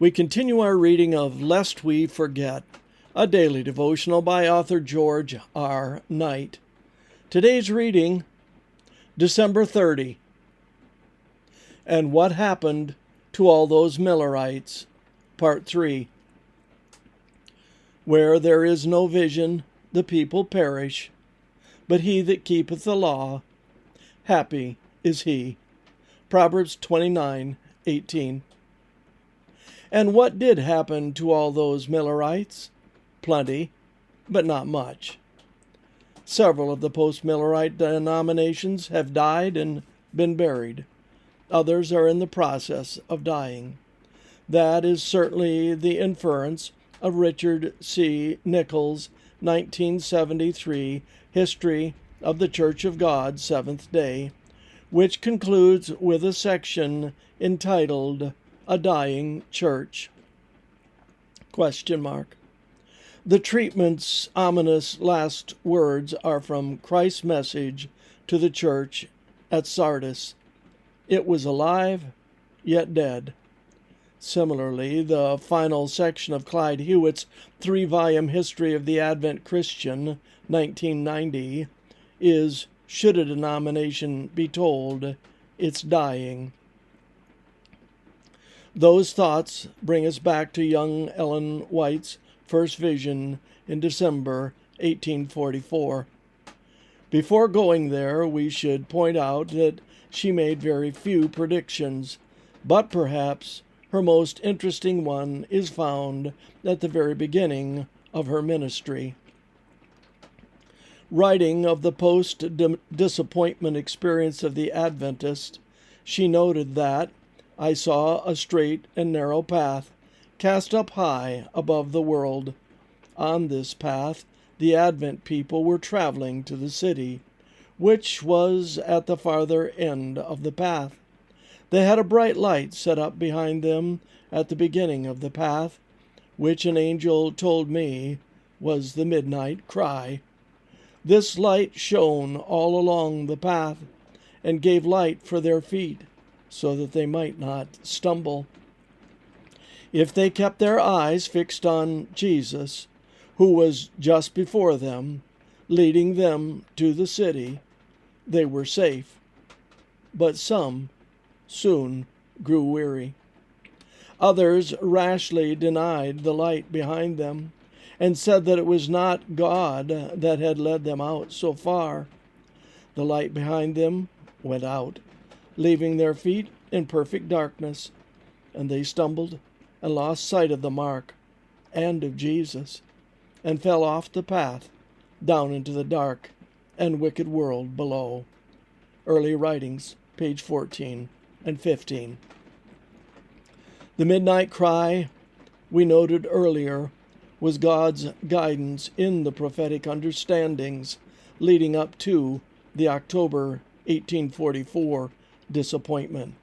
We continue our reading of Lest We Forget, a daily devotional by author George R. Knight. Today's reading, December 30. And What Happened to All Those Millerites, Part 3. Where there is no vision, the people perish, but he that keepeth the law, happy is he. Proverbs 29:18. And what did happen to all those Millerites? Plenty, but not much. Several of the post-Millerite denominations have died and been buried. Others are in the process of dying. That is certainly the inference of Richard C. Nichols' 1973 History of the Church of God, Seventh Day, which concludes with a section entitled A Dying Church? The treatment's ominous last words are from Christ's message to the church at Sardis. It was alive, yet dead. Similarly, the final section of Clyde Hewitt's 3-volume History of the Advent Christian, 1990, is, should a denomination be told, it's dying. Those thoughts bring us back to young Ellen White's first vision in December 1844. Before going there, we should point out that she made very few predictions, but perhaps her most interesting one is found at the very beginning of her ministry. Writing of the post-disappointment experience of the Adventist, she noted that, I saw a straight and narrow path, cast up high above the world. On this path, the Advent people were traveling to the city, which was at the farther end of the path. They had a bright light set up behind them at the beginning of the path, which an angel told me was the midnight cry. This light shone all along the path and gave light for their feet, so that they might not stumble. If they kept their eyes fixed on Jesus, who was just before them, leading them to the city, they were safe. But some soon grew weary. Others rashly denied the light behind them, and said that it was not God that had led them out so far. The light behind them went out, leaving their feet in perfect darkness, and they stumbled and lost sight of the mark and of Jesus, and fell off the path down into the dark and wicked world below. Early Writings, page 14 and 15. The midnight cry, we noted earlier, was God's guidance in the prophetic understandings leading up to the October 1844 disappointment.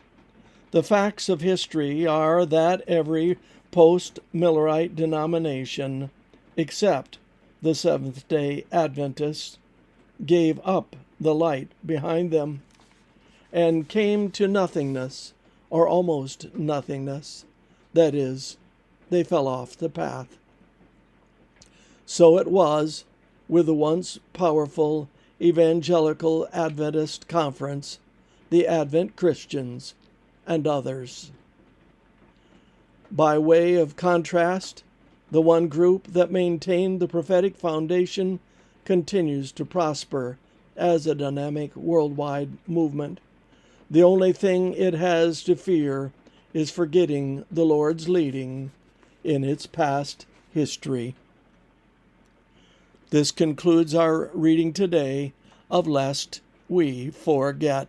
The facts of history are that every post-Millerite denomination, except the Seventh-day Adventists, gave up the light behind them and came to nothingness, or almost nothingness. That is, they fell off the path. So it was with the once powerful Evangelical Adventist Conference, the Advent Christians, and others. By way of contrast, the one group that maintained the prophetic foundation continues to prosper as a dynamic worldwide movement. The only thing it has to fear is forgetting the Lord's leading in its past history. This concludes our reading today of Lest We Forget.